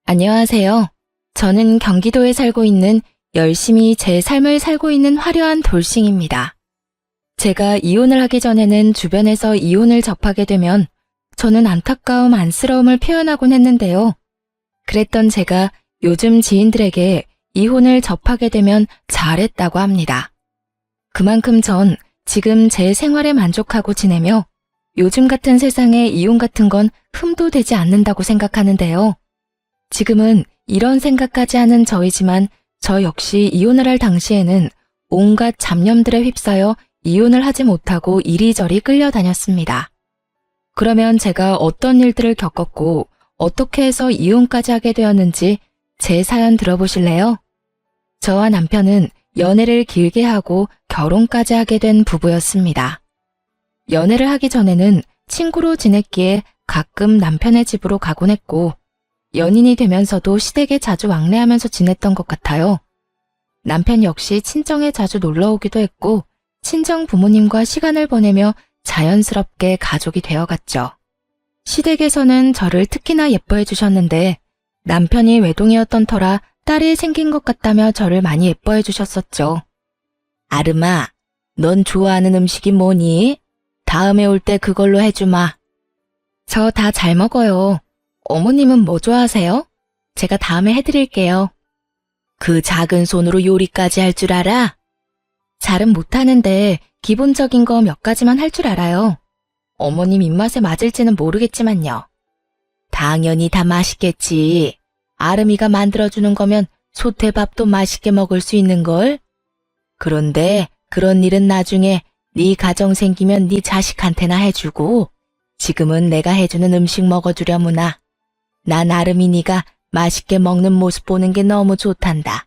안녕하세요. 저는 경기도에 살고 있는 열심히 제 삶을 살고 있는 화려한 돌싱입니다. 제가 이혼을 하기 전에는 주변에서 이혼을 접하게 되면 저는 안타까움, 안쓰러움을 표현하곤 했는데요. 그랬던 제가 요즘 지인들에게 이혼을 접하게 되면 잘했다고 합니다. 그만큼 전 지금 제 생활에 만족하고 지내며 요즘 같은 세상에 이혼 같은 건 흠도 되지 않는다고 생각하는데요. 지금은 이런 생각까지 하는 저이지만 저 역시 이혼을 할 당시에는 온갖 잡념들에 휩싸여 이혼을 하지 못하고 이리저리 끌려다녔습니다. 그러면 제가 어떤 일들을 겪었고 어떻게 해서 이혼까지 하게 되었는지 제 사연 들어보실래요? 저와 남편은 연애를 길게 하고 결혼까지 하게 된 부부였습니다. 연애를 하기 전에는 친구로 지냈기에 가끔 남편의 집으로 가곤 했고 연인이 되면서도 시댁에 자주 왕래하면서 지냈던 것 같아요. 남편 역시 친정에 자주 놀러 오기도 했고 친정 부모님과 시간을 보내며 자연스럽게 가족이 되어갔죠. 시댁에서는 저를 특히나 예뻐해 주셨는데 남편이 외동이었던 터라 딸이 생긴 것 같다며 저를 많이 예뻐해 주셨었죠. 아름아, 넌 좋아하는 음식이 뭐니? 다음에 올 때 그걸로 해주마. 저 다 잘 먹어요. 어머님은 뭐 좋아하세요? 제가 다음에 해드릴게요. 그 작은 손으로 요리까지 할 줄 알아? 잘은 못하는데 기본적인 거 몇 가지만 할 줄 알아요. 어머님 입맛에 맞을지는 모르겠지만요. 당연히 다 맛있겠지. 아름이가 만들어주는 거면 소태밥도 맛있게 먹을 수 있는걸? 그런데 그런 일은 나중에 네 가정 생기면 네 자식한테나 해주고 지금은 내가 해주는 음식 먹어주려무나. 난 아름이 네가 맛있게 먹는 모습 보는 게 너무 좋단다.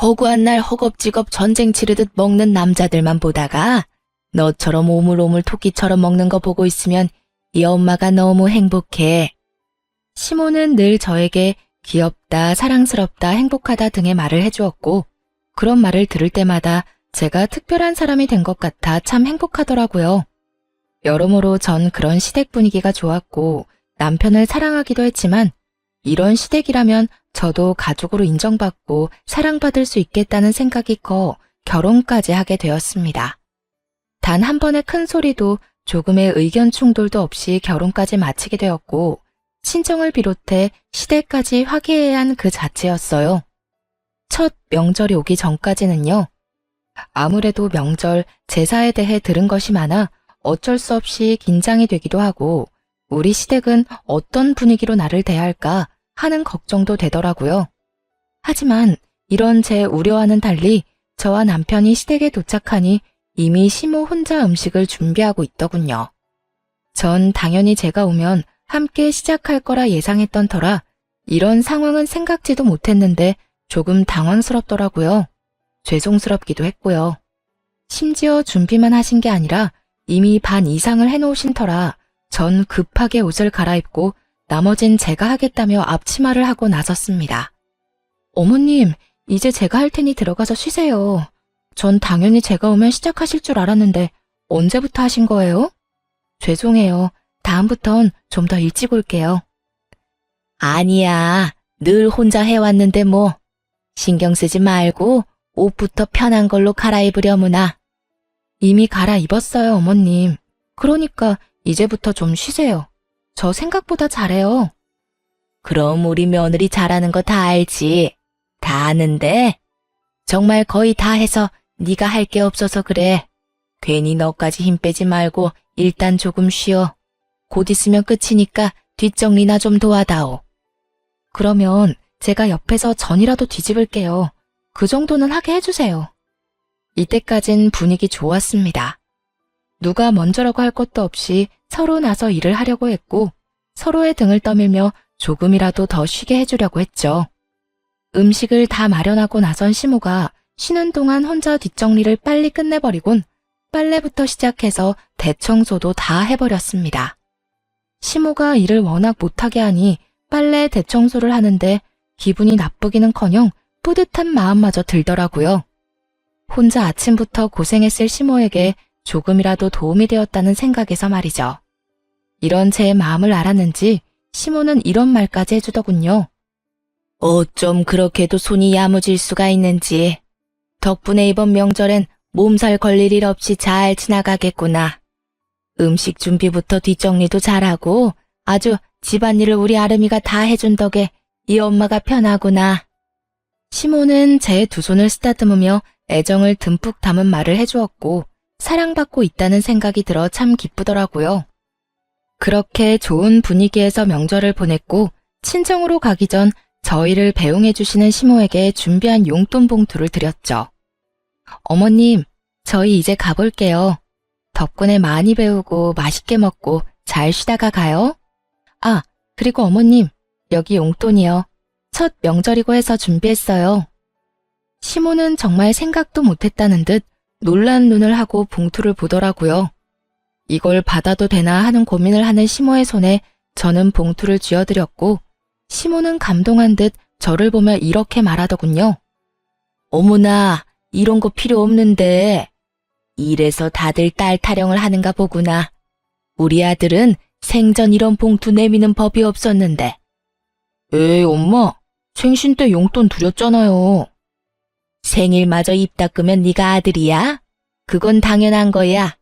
허구한 날 허겁지겁 전쟁 치르듯 먹는 남자들만 보다가 너처럼 오물오물 토끼처럼 먹는 거 보고 있으면 이 엄마가 너무 행복해. 시모는 늘 저에게 귀엽다, 사랑스럽다, 행복하다 등의 말을 해주었고 그런 말을 들을 때마다 제가 특별한 사람이 된 것 같아 참 행복하더라고요. 여러모로 전 그런 시댁 분위기가 좋았고 남편을 사랑하기도 했지만 이런 시댁이라면 저도 가족으로 인정받고 사랑받을 수 있겠다는 생각이 커 결혼까지 하게 되었습니다. 단 한 번의 큰 소리도 조금의 의견 충돌도 없이 결혼까지 마치게 되었고 친정을 비롯해 시댁까지 화기애애한 그 자체였어요. 첫 명절이 오기 전까지는요. 아무래도 명절, 제사에 대해 들은 것이 많아 어쩔 수 없이 긴장이 되기도 하고 우리 시댁은 어떤 분위기로 나를 대할까 하는 걱정도 되더라고요. 하지만 이런 제 우려와는 달리 저와 남편이 시댁에 도착하니 이미 시모 혼자 음식을 준비하고 있더군요. 전 당연히 제가 오면 함께 시작할 거라 예상했던 터라 이런 상황은 생각지도 못했는데 조금 당황스럽더라고요. 죄송스럽기도 했고요. 심지어 준비만 하신 게 아니라 이미 반 이상을 해놓으신 터라 전 급하게 옷을 갈아입고 나머진 제가 하겠다며 앞치마를 하고 나섰습니다. 어머님, 이제 제가 할 테니 들어가서 쉬세요. 전 당연히 제가 오면 시작하실 줄 알았는데 언제부터 하신 거예요? 죄송해요. 다음부턴 좀 더 일찍 올게요. 아니야. 늘 혼자 해왔는데 뭐. 신경 쓰지 말고 옷부터 편한 걸로 갈아입으려무나. 이미 갈아입었어요, 어머님. 그러니까 이제부터 좀 쉬세요. 저 생각보다 잘해요. 그럼 우리 며느리 잘하는 거 다 알지. 다 아는데 정말 거의 다 해서 네가 할 게 없어서 그래. 괜히 너까지 힘 빼지 말고 일단 조금 쉬어. 곧 있으면 끝이니까 뒷정리나 좀 도와다오. 그러면 제가 옆에서 전이라도 뒤집을게요. 그 정도는 하게 해주세요. 이때까진 분위기 좋았습니다. 누가 먼저라고 할 것도 없이 서로 나서 일을 하려고 했고 서로의 등을 떠밀며 조금이라도 더 쉬게 해주려고 했죠. 음식을 다 마련하고 나선 시모가 쉬는 동안 혼자 뒷정리를 빨리 끝내버리곤 빨래부터 시작해서 대청소도 다 해버렸습니다. 시모가 일을 워낙 못하게 하니 빨래 대청소를 하는데 기분이 나쁘기는커녕 뿌듯한 마음마저 들더라고요. 혼자 아침부터 고생했을 시모에게 조금이라도 도움이 되었다는 생각에서 말이죠. 이런 제 마음을 알았는지 시모는 이런 말까지 해주더군요. 어쩜 그렇게도 손이 야무질 수가 있는지. 덕분에 이번 명절엔 몸살 걸릴 일 없이 잘 지나가겠구나. 음식 준비부터 뒷정리도 잘하고 아주 집안일을 우리 아름이가 다 해준 덕에 이 엄마가 편하구나. 시모는 제 두 손을 쓰다듬으며 애정을 듬뿍 담은 말을 해주었고 사랑받고 있다는 생각이 들어 참 기쁘더라고요. 그렇게 좋은 분위기에서 명절을 보냈고 친정으로 가기 전 저희를 배웅해 주시는 시모에게 준비한 용돈 봉투를 드렸죠. 어머님, 저희 이제 가볼게요. 덕분에 많이 배우고 맛있게 먹고 잘 쉬다가 가요. 아, 그리고 어머님, 여기 용돈이요. 첫 명절이고 해서 준비했어요. 시모는 정말 생각도 못했다는 듯 놀란 눈을 하고 봉투를 보더라고요. 이걸 받아도 되나 하는 고민을 하는 시모의 손에 저는 봉투를 쥐어드렸고 시모는 감동한 듯 저를 보며 이렇게 말하더군요. 어머나, 이런 거 필요 없는데. 이래서 다들 딸 타령을 하는가 보구나. 우리 아들은 생전 이런 봉투 내미는 법이 없었는데. 에이, 엄마, 생신 때 용돈 드렸잖아요. 생일마저 입 닦으면 네가 아들이야? 그건 당연한 거야.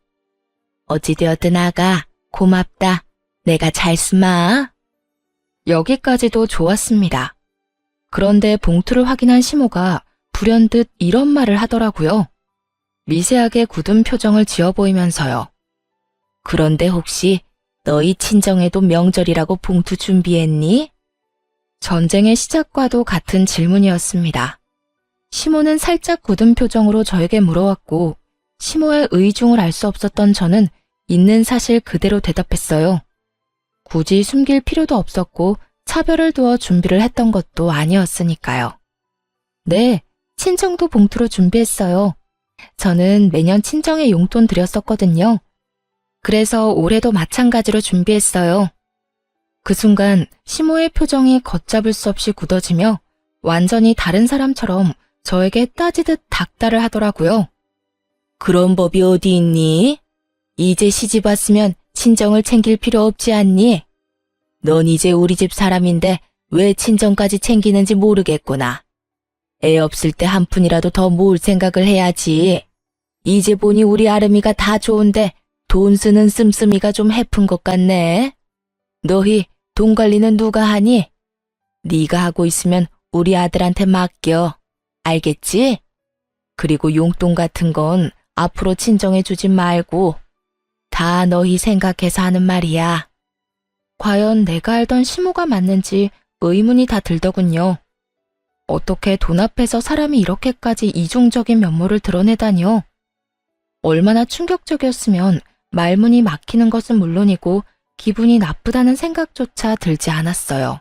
어찌되었든 아가, 고맙다. 내가 잘 쓰마. 여기까지도 좋았습니다. 그런데 봉투를 확인한 시모가 불현듯 이런 말을 하더라고요. 미세하게 굳은 표정을 지어 보이면서요. 그런데 혹시 너희 친정에도 명절이라고 봉투 준비했니? 전쟁의 시작과도 같은 질문이었습니다. 시모는 살짝 굳은 표정으로 저에게 물어왔고 시모의 의중을 알 수 없었던 저는 있는 사실 그대로 대답했어요. 굳이 숨길 필요도 없었고 차별을 두어 준비를 했던 것도 아니었으니까요. 네, 친정도 봉투로 준비했어요. 저는 매년 친정에 용돈 드렸었거든요. 그래서 올해도 마찬가지로 준비했어요. 그 순간 시모의 표정이 걷잡을 수 없이 굳어지며 완전히 다른 사람처럼 저에게 따지듯 닥달을 하더라고요. 그런 법이 어디 있니? 이제 시집 왔으면 친정을 챙길 필요 없지 않니? 넌 이제 우리 집 사람인데 왜 친정까지 챙기는지 모르겠구나. 애 없을 때 한 푼이라도 더 모을 생각을 해야지. 이제 보니 우리 아름이가 다 좋은데 돈 쓰는 씀씀이가 좀 해픈 것 같네. 너희 돈 관리는 누가 하니? 네가 하고 있으면 우리 아들한테 맡겨. 알겠지? 그리고 용돈 같은 건 앞으로 친정에 주지 말고 다 너희 생각해서 하는 말이야. 과연 내가 알던 시모가 맞는지 의문이 다 들더군요. 어떻게 돈 앞에서 사람이 이렇게까지 이중적인 면모를 드러내다니요? 얼마나 충격적이었으면 말문이 막히는 것은 물론이고 기분이 나쁘다는 생각조차 들지 않았어요.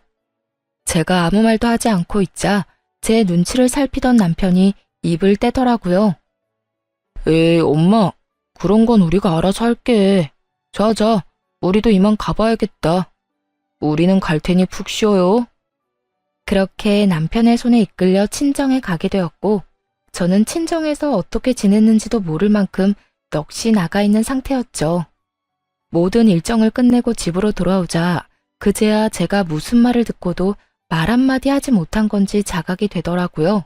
제가 아무 말도 하지 않고 있자 제 눈치를 살피던 남편이 입을 떼더라고요. 에이, 엄마, 그런 건 우리가 알아서 할게. 자자, 우리도 이만 가봐야겠다. 우리는 갈 테니 푹 쉬어요. 그렇게 남편의 손에 이끌려 친정에 가게 되었고 저는 친정에서 어떻게 지냈는지도 모를 만큼 넋이 나가 있는 상태였죠. 모든 일정을 끝내고 집으로 돌아오자 그제야 제가 무슨 말을 듣고도 말 한마디 하지 못한 건지 자각이 되더라고요.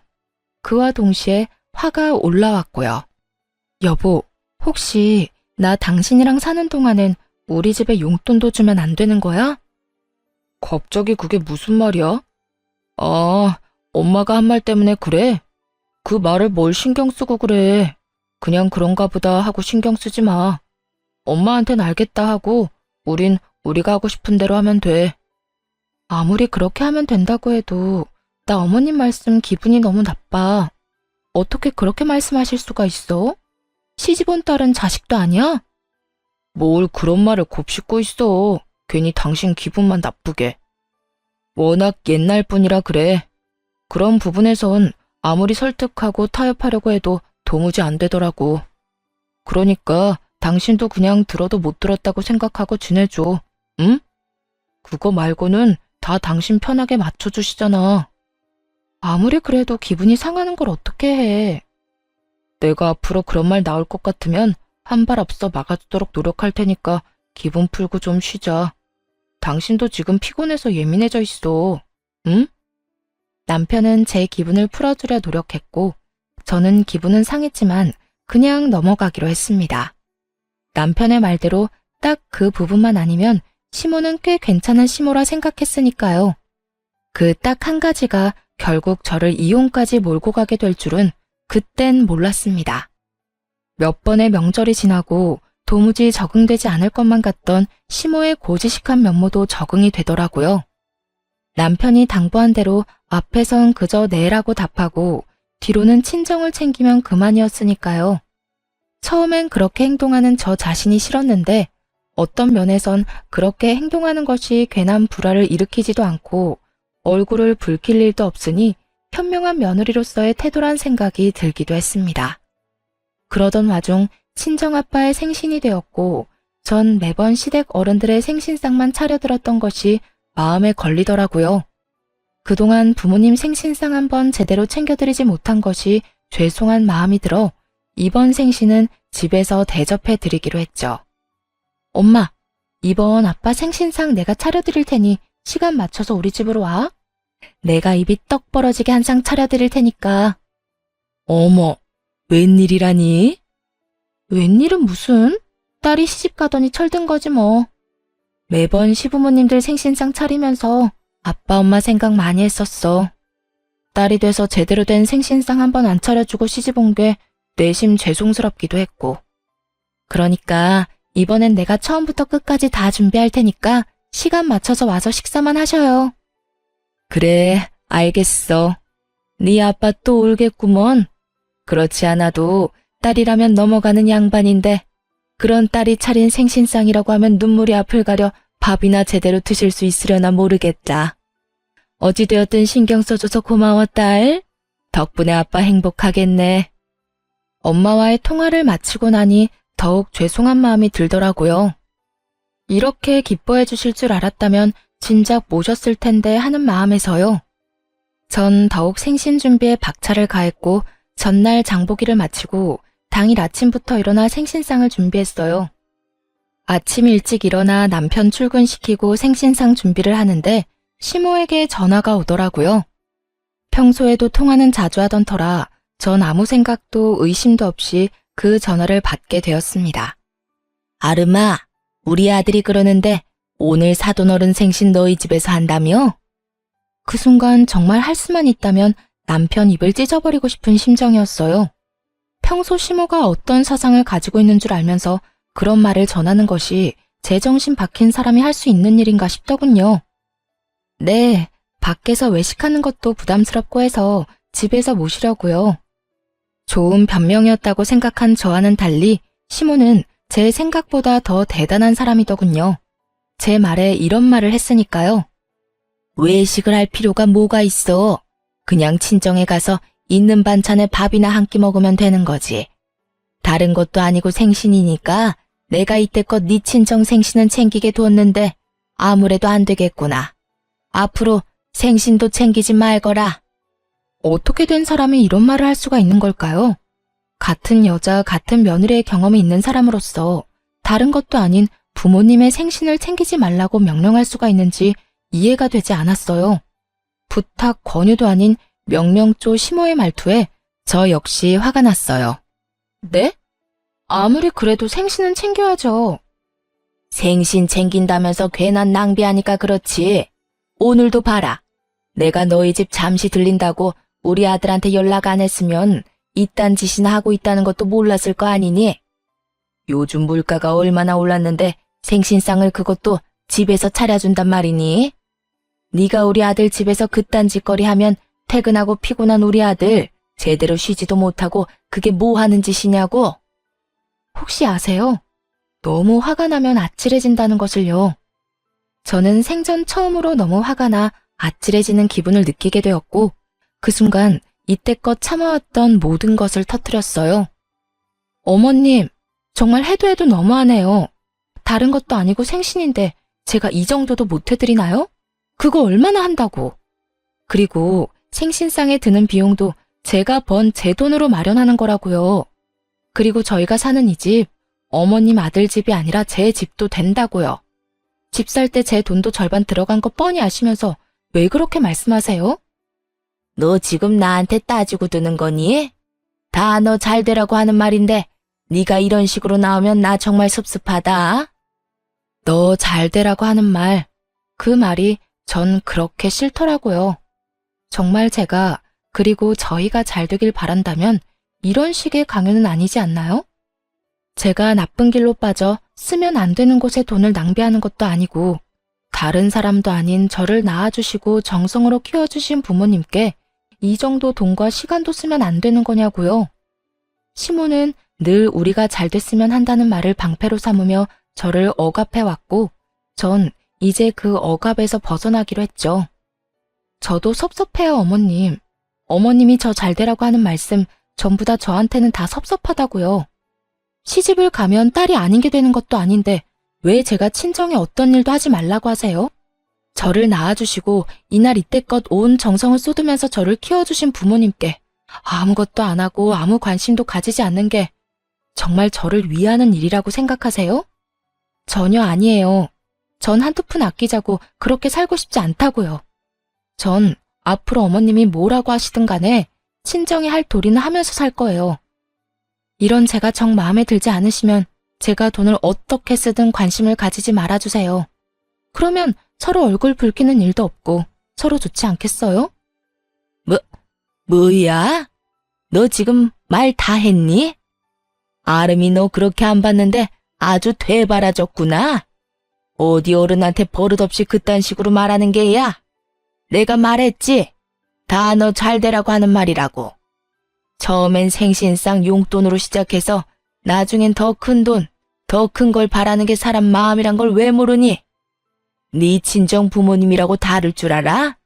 그와 동시에 화가 올라왔고요. 여보, 혹시 나 당신이랑 사는 동안엔 우리 집에 용돈도 주면 안 되는 거야? 갑자기 그게 무슨 말이야? 아, 엄마가 한 말 때문에 그래? 그 말을 뭘 신경 쓰고 그래. 그냥 그런가 보다 하고 신경 쓰지 마. 엄마한텐 알겠다 하고 우린 우리가 하고 싶은 대로 하면 돼. 아무리 그렇게 하면 된다고 해도 나 어머님 말씀 기분이 너무 나빠. 어떻게 그렇게 말씀하실 수가 있어? 시집 온 딸은 자식도 아니야? 뭘 그런 말을 곱씹고 있어. 괜히 당신 기분만 나쁘게. 워낙 옛날 분이라 그래. 그런 부분에선 아무리 설득하고 타협하려고 해도 도무지 안 되더라고. 그러니까 당신도 그냥 들어도 못 들었다고 생각하고 지내줘. 응? 그거 말고는 다 당신 편하게 맞춰주시잖아. 아무리 그래도 기분이 상하는 걸 어떻게 해. 내가 앞으로 그런 말 나올 것 같으면 한 발 앞서 막아주도록 노력할 테니까 기분 풀고 좀 쉬자. 당신도 지금 피곤해서 예민해져 있어. 응? 남편은 제 기분을 풀어주려 노력했고, 저는 기분은 상했지만 그냥 넘어가기로 했습니다. 남편의 말대로 딱 그 부분만 아니면 시모는 꽤 괜찮은 시모라 생각했으니까요. 그 딱 한 가지가 결국 저를 이혼까지 몰고 가게 될 줄은 그땐 몰랐습니다. 몇 번의 명절이 지나고 도무지 적응되지 않을 것만 같던 시모의 고지식한 면모도 적응이 되더라고요. 남편이 당부한 대로 앞에선 그저 네라고 답하고 뒤로는 친정을 챙기면 그만이었으니까요. 처음엔 그렇게 행동하는 저 자신이 싫었는데 어떤 면에선 그렇게 행동하는 것이 괜한 불화를 일으키지도 않고 얼굴을 붉힐 일도 없으니 현명한 며느리로서의 태도란 생각이 들기도 했습니다. 그러던 와중 친정아빠의 생신이 되었고 전 매번 시댁 어른들의 생신상만 차려들었던 것이 마음에 걸리더라고요. 그동안 부모님 생신상 한번 제대로 챙겨드리지 못한 것이 죄송한 마음이 들어 이번 생신은 집에서 대접해 드리기로 했죠. 엄마, 이번 아빠 생신상 내가 차려드릴 테니 시간 맞춰서 우리 집으로 와. 내가 입이 떡 벌어지게 한 상 차려드릴 테니까. 어머, 웬일이라니? 웬일은 무슨? 딸이 시집 가더니 철든 거지 뭐. 매번 시부모님들 생신상 차리면서 아빠 엄마 생각 많이 했었어. 딸이 돼서 제대로 된 생신상 한번 안 차려주고 시집 온 게 내심 죄송스럽기도 했고. 그러니까 이번엔 내가 처음부터 끝까지 다 준비할 테니까 시간 맞춰서 와서 식사만 하셔요. 그래, 알겠어. 네 아빠 또 울겠구먼. 그렇지 않아도 딸이라면 넘어가는 양반인데 그런 딸이 차린 생신상이라고 하면 눈물이 앞을 가려 밥이나 제대로 드실 수 있으려나 모르겠다. 어찌되었든 신경 써줘서 고마워, 딸. 덕분에 아빠 행복하겠네. 엄마와의 통화를 마치고 나니 더욱 죄송한 마음이 들더라고요. 이렇게 기뻐해 주실 줄 알았다면 진작 모셨을 텐데 하는 마음에서요. 전 더욱 생신 준비에 박차를 가했고 전날 장보기를 마치고 당일 아침부터 일어나 생신상을 준비했어요. 아침 일찍 일어나 남편 출근시키고 생신상 준비를 하는데 시모에게 전화가 오더라고요. 평소에도 통화는 자주 하던 터라 전 아무 생각도 의심도 없이 그 전화를 받게 되었습니다. 아름아, 우리 아들이 그러는데 오늘 사돈어른 생신 너희 집에서 한다며? 그 순간 정말 할 수만 있다면 남편 입을 찢어버리고 싶은 심정이었어요. 평소 시모가 어떤 사상을 가지고 있는 줄 알면서 그런 말을 전하는 것이 제정신 박힌 사람이 할 수 있는 일인가 싶더군요. 네, 밖에서 외식하는 것도 부담스럽고 해서 집에서 모시려고요. 좋은 변명이었다고 생각한 저와는 달리 시모는 제 생각보다 더 대단한 사람이더군요. 제 말에 이런 말을 했으니까요. 외식을 할 필요가 뭐가 있어. 그냥 친정에 가서 있는 반찬에 밥이나 한 끼 먹으면 되는 거지. 다른 것도 아니고 생신이니까 내가 이때껏 네 친정 생신은 챙기게 뒀는데 아무래도 안 되겠구나. 앞으로 생신도 챙기지 말거라. 어떻게 된 사람이 이런 말을 할 수가 있는 걸까요? 같은 여자, 같은 며느리의 경험이 있는 사람으로서 다른 것도 아닌 부모님의 생신을 챙기지 말라고 명령할 수가 있는지 이해가 되지 않았어요. 부탁, 권유도 아닌 명령조 시모의 말투에 저 역시 화가 났어요. 네? 아무리 그래도 생신은 챙겨야죠. 생신 챙긴다면서 괜한 낭비하니까 그렇지. 오늘도 봐라. 내가 너희 집 잠시 들린다고 우리 아들한테 연락 안 했으면 이딴 짓이나 하고 있다는 것도 몰랐을 거 아니니? 요즘 물가가 얼마나 올랐는데 생신상을 그것도 집에서 차려준단 말이니? 네가 우리 아들 집에서 그딴 짓거리 하면 퇴근하고 피곤한 우리 아들 제대로 쉬지도 못하고 그게 뭐 하는 짓이냐고? 혹시 아세요? 너무 화가 나면 아찔해진다는 것을요. 저는 생전 처음으로 너무 화가 나 아찔해지는 기분을 느끼게 되었고 그 순간 이때껏 참아왔던 모든 것을 터뜨렸어요. 어머님, 정말 해도 해도 너무하네요. 다른 것도 아니고 생신인데 제가 이 정도도 못 해드리나요? 그거 얼마나 한다고. 그리고 생신상에 드는 비용도 제가 번 제 돈으로 마련하는 거라고요. 그리고 저희가 사는 이 집, 어머님 아들 집이 아니라 제 집도 된다고요. 집 살 때 제 돈도 절반 들어간 거 뻔히 아시면서 왜 그렇게 말씀하세요? 너 지금 나한테 따지고 드는 거니? 다 너 잘 되라고 하는 말인데 네가 이런 식으로 나오면 나 정말 섭섭하다. 너 잘 되라고 하는 말, 그 말이 전 그렇게 싫더라고요. 정말 제가 그리고 저희가 잘 되길 바란다면 이런 식의 강요는 아니지 않나요? 제가 나쁜 길로 빠져 쓰면 안 되는 곳에 돈을 낭비하는 것도 아니고 다른 사람도 아닌 저를 낳아주시고 정성으로 키워주신 부모님께 이 정도 돈과 시간도 쓰면 안 되는 거냐고요. 시모는 늘 우리가 잘 됐으면 한다는 말을 방패로 삼으며 저를 억압해왔고 전 이제 그 억압에서 벗어나기로 했죠. 저도 섭섭해요, 어머님. 어머님이 저 잘 되라고 하는 말씀 전부 다 저한테는 다 섭섭하다고요. 시집을 가면 딸이 아닌 게 되는 것도 아닌데 왜 제가 친정에 어떤 일도 하지 말라고 하세요? 저를 낳아주시고 이날 이때껏 온 정성을 쏟으면서 저를 키워주신 부모님께 아무것도 안 하고 아무 관심도 가지지 않는 게 정말 저를 위하는 일이라고 생각하세요? 전혀 아니에요. 전 한두 푼 아끼자고 그렇게 살고 싶지 않다고요. 전 앞으로 어머님이 뭐라고 하시든 간에 친정이 할 도리는 하면서 살 거예요. 이런 제가 정 마음에 들지 않으시면 제가 돈을 어떻게 쓰든 관심을 가지지 말아주세요. 그러면 서로 얼굴 붉히는 일도 없고 서로 좋지 않겠어요? 뭐야? 너 지금 말 다 했니? 아름이 너 그렇게 안 봤는데 아주 되바라졌구나. 어디 어른한테 버릇없이 그딴 식으로 말하는 게야? 내가 말했지? 다 너 잘 되라고 하는 말이라고. 처음엔 생신상 용돈으로 시작해서 나중엔 더 큰 돈, 더 큰 걸 바라는 게 사람 마음이란 걸 왜 모르니? 네 친정 부모님이라고 다를 줄 알아?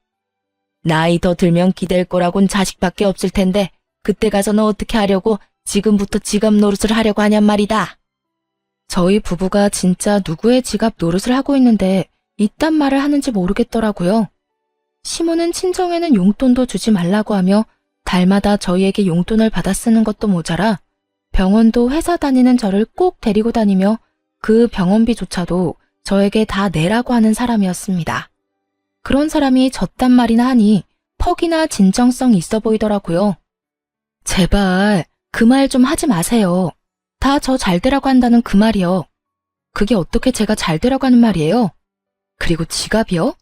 나이 더 들면 기댈 거라곤 자식밖에 없을 텐데 그때 가서 너 어떻게 하려고 지금부터 지갑 노릇을 하려고 하냔 말이다. 저희 부부가 진짜 누구의 지갑 노릇을 하고 있는데 이딴 말을 하는지 모르겠더라고요. 시모는 친정에는 용돈도 주지 말라고 하며 달마다 저희에게 용돈을 받아 쓰는 것도 모자라 병원도 회사 다니는 저를 꼭 데리고 다니며 그 병원비조차도 저에게 다 내라고 하는 사람이었습니다. 그런 사람이 저딴 말이나 하니 퍽이나 진정성 있어 보이더라고요. 제발 그 말 좀 하지 마세요. 다 저 잘 되라고 한다는 그 말이요. 그게 어떻게 제가 잘 되라고 하는 말이에요? 그리고 지갑이요?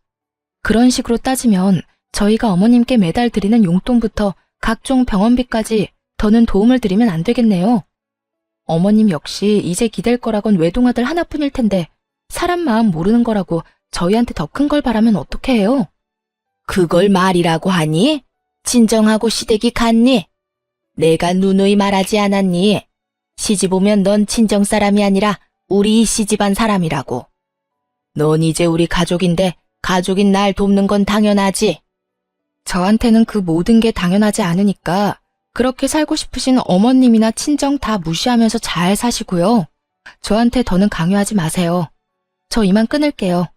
그런 식으로 따지면 저희가 어머님께 매달 드리는 용돈부터 각종 병원비까지 더는 도움을 드리면 안 되겠네요. 어머님 역시 이제 기댈 거라곤 외동아들 하나뿐일 텐데 사람 마음 모르는 거라고 저희한테 더 큰 걸 바라면 어떻게 해요? 그걸 말이라고 하니? 친정하고 시댁이 같니? 내가 누누이 말하지 않았니? 시집 오면 넌 친정 사람이 아니라 우리 이 시집안 사람이라고. 넌 이제 우리 가족인데 가족인 날 돕는 건 당연하지. 저한테는 그 모든 게 당연하지 않으니까 그렇게 살고 싶으신 어머님이나 친정 다 무시하면서 잘 사시고요. 저한테 더는 강요하지 마세요. 저 이만 끊을게요.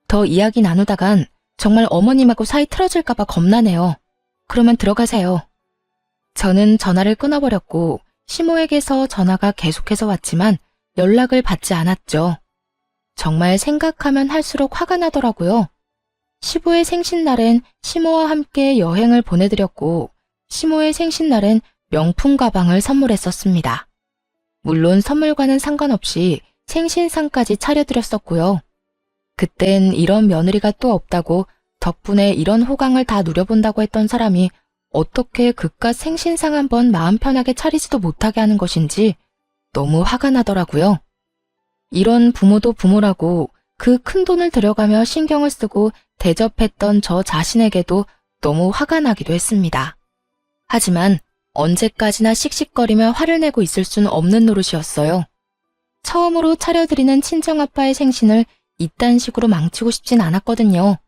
더 이야기 나누다간 정말 어머님하고 사이 틀어질까봐 겁나네요. 그러면 들어가세요. 저는 전화를 끊어버렸고 시모에게서 전화가 계속해서 왔지만 연락을 받지 않았죠. 정말 생각하면 할수록 화가 나더라고요. 시부의 생신날엔 시모와 함께 여행을 보내드렸고 시모의 생신날엔 명품 가방을 선물했었습니다. 물론 선물과는 상관없이 생신상까지 차려드렸었고요. 그땐 이런 며느리가 또 없다고 덕분에 이런 호강을 다 누려본다고 했던 사람이 어떻게 그깟 생신상 한번 마음 편하게 차리지도 못하게 하는 것인지 너무 화가 나더라고요. 이런 부모도 부모라고 그 큰 돈을 들여가며 신경을 쓰고 대접했던 저 자신에게도 너무 화가 나기도 했습니다. 하지만 언제까지나 씩씩거리며 화를 내고 있을 수는 없는 노릇이었어요. 처음으로 차려드리는 친정아빠의 생신을 이딴 식으로 망치고 싶진 않았거든요.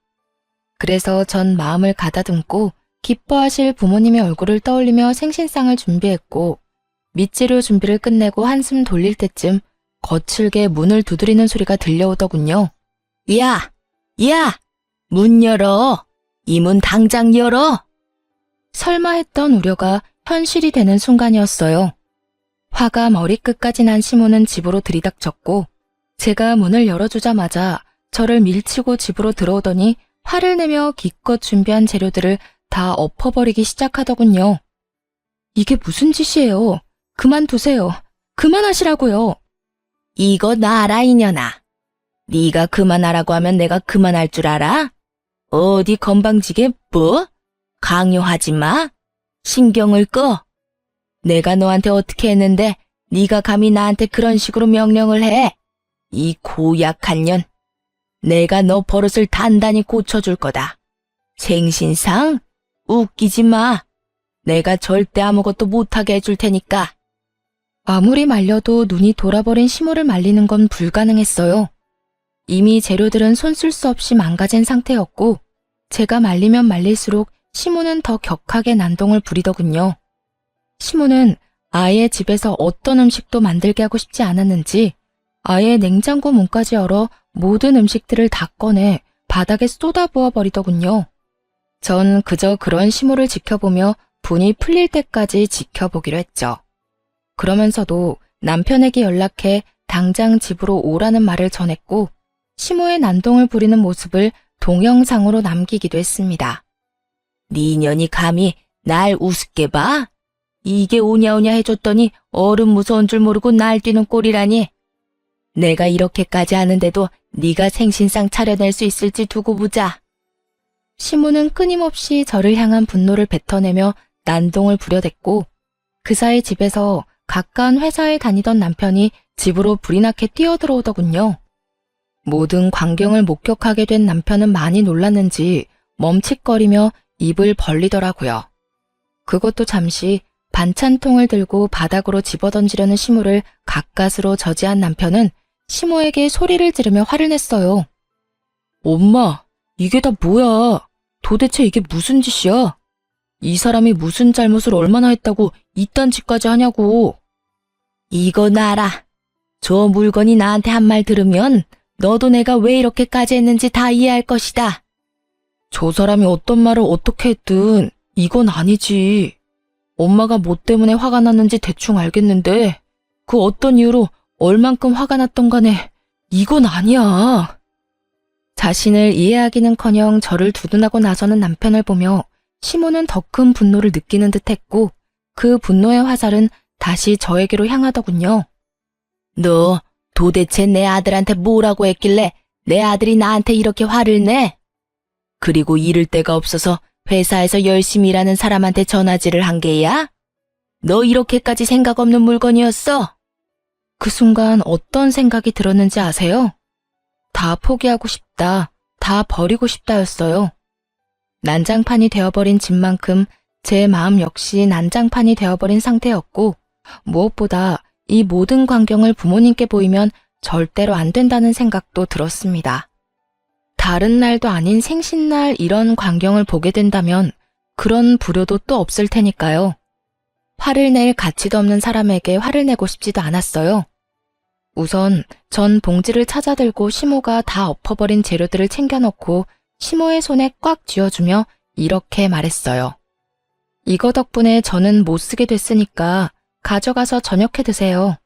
그래서 전 마음을 가다듬고 기뻐하실 부모님의 얼굴을 떠올리며 생신상을 준비했고 밑재료 준비를 끝내고 한숨 돌릴 때쯤 거칠게 문을 두드리는 소리가 들려오더군요. 야! 야! 문 열어! 이 문 당장 열어! 설마 했던 우려가 현실이 되는 순간이었어요. 화가 머리끝까지 난 시모는 집으로 들이닥쳤고 제가 문을 열어주자마자 저를 밀치고 집으로 들어오더니 화를 내며 기껏 준비한 재료들을 다 엎어버리기 시작하더군요. 이게 무슨 짓이에요? 그만두세요. 그만하시라고요. 이거 놔라 이년아. 네가 그만하라고 하면 내가 그만할 줄 알아? 어디 건방지게 뭐? 강요하지 마. 신경을 꺼. 내가 너한테 어떻게 했는데 네가 감히 나한테 그런 식으로 명령을 해. 이 고약한 년. 내가 너 버릇을 단단히 고쳐줄 거다. 생신상? 웃기지 마. 내가 절대 아무것도 못하게 해줄 테니까. 아무리 말려도 눈이 돌아버린 시모를 말리는 건 불가능했어요. 이미 재료들은 손 쓸 수 없이 망가진 상태였고 제가 말리면 말릴수록 시모는 더 격하게 난동을 부리더군요. 시모는 아예 집에서 어떤 음식도 만들게 하고 싶지 않았는지 아예 냉장고 문까지 열어 모든 음식들을 다 꺼내 바닥에 쏟아부어 버리더군요. 전 그저 그런 시모를 지켜보며 분이 풀릴 때까지 지켜보기로 했죠. 그러면서도 남편에게 연락해 당장 집으로 오라는 말을 전했고 시모의 난동을 부리는 모습을 동영상으로 남기기도 했습니다. 네 년이 감히 날 우습게 봐? 이게 오냐오냐 해줬더니 어른 무서운 줄 모르고 날뛰는 꼴이라니. 내가 이렇게까지 하는데도 네가 생신상 차려낼 수 있을지 두고 보자. 시모는 끊임없이 저를 향한 분노를 뱉어내며 난동을 부려댔고 그 사이 집에서 가까운 회사에 다니던 남편이 집으로 불이 나게 뛰어들어오더군요. 모든 광경을 목격하게 된 남편은 많이 놀랐는지 멈칫거리며 입을 벌리더라고요. 그것도 잠시 반찬통을 들고 바닥으로 집어던지려는 시모를 가까스로 저지한 남편은 시모에게 소리를 지르며 화를 냈어요. 엄마, 이게 다 뭐야? 도대체 이게 무슨 짓이야? 이 사람이 무슨 잘못을 얼마나 했다고 이딴 짓까지 하냐고. 이거 놔라. 저 물건이 나한테 한 말 들으면 너도 내가 왜 이렇게까지 했는지 다 이해할 것이다. 저 사람이 어떤 말을 어떻게 했든 이건 아니지. 엄마가 뭐 때문에 화가 났는지 대충 알겠는데 그 어떤 이유로 얼만큼 화가 났던 간에 이건 아니야. 자신을 이해하기는커녕 저를 두둔하고 나서는 남편을 보며 시모는 더 큰 분노를 느끼는 듯했고 그 분노의 화살은 다시 저에게로 향하더군요. 너 도대체 내 아들한테 뭐라고 했길래 내 아들이 나한테 이렇게 화를 내? 그리고 이를 데가 없어서 회사에서 열심히 일하는 사람한테 전화질을 한 게야? 너 이렇게까지 생각 없는 물건이었어? 그 순간 어떤 생각이 들었는지 아세요? 다 포기하고 싶다, 다 버리고 싶다였어요. 난장판이 되어버린 집만큼 제 마음 역시 난장판이 되어버린 상태였고 무엇보다 이 모든 광경을 부모님께 보이면 절대로 안 된다는 생각도 들었습니다. 다른 날도 아닌 생신날 이런 광경을 보게 된다면 그런 불효도 또 없을 테니까요. 화를 낼 가치도 없는 사람에게 화를 내고 싶지도 않았어요. 우선 전 봉지를 찾아들고 시모가 다 엎어버린 재료들을 챙겨넣고 시모의 손에 꽉 쥐어주며 이렇게 말했어요. 이거 덕분에 저는 못 쓰게 됐으니까 가져가서 저녁해 드세요.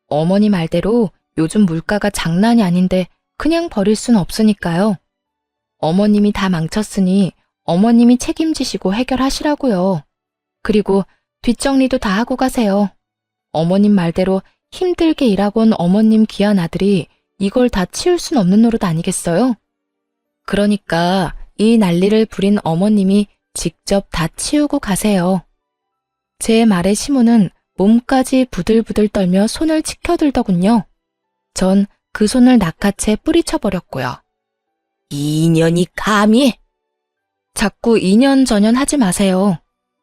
어머니 말대로 요즘 물가가 장난이 아닌데 그냥 버릴 순 없으니까요. 어머님이 다 망쳤으니 어머님이 책임지시고 해결하시라고요. 그리고 뒷정리도 다 하고 가세요. 어머님 말대로 힘들게 일하고 온 어머님 귀한 아들이 이걸 다 치울 순 없는 노릇 아니겠어요? 그러니까 이 난리를 부린 어머님이 직접 다 치우고 가세요. 제 말에 시모는 몸까지 부들부들 떨며 손을 치켜들더군요. 전 그 손을 낚아채 뿌리쳐버렸고요. 이 년이 감히! 자꾸 이년저년 하지 마세요.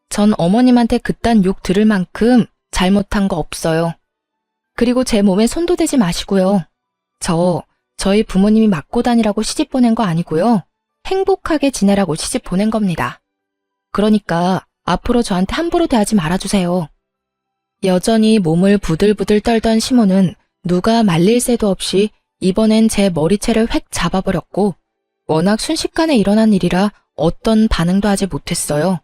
전 어머님한테 그딴 욕 들을 만큼 잘못한 거 없어요. 그리고 제 몸에 손도 대지 마시고요. 저희 부모님이 맞고 다니라고 시집 보낸 거 아니고요. 행복하게 지내라고 시집 보낸 겁니다. 그러니까 앞으로 저한테 함부로 대하지 말아주세요. 여전히 몸을 부들부들 떨던 시모는 누가 말릴 새도 없이 이번엔 제 머리채를 획 잡아버렸고 워낙 순식간에 일어난 일이라 어떤 반응도 하지 못했어요.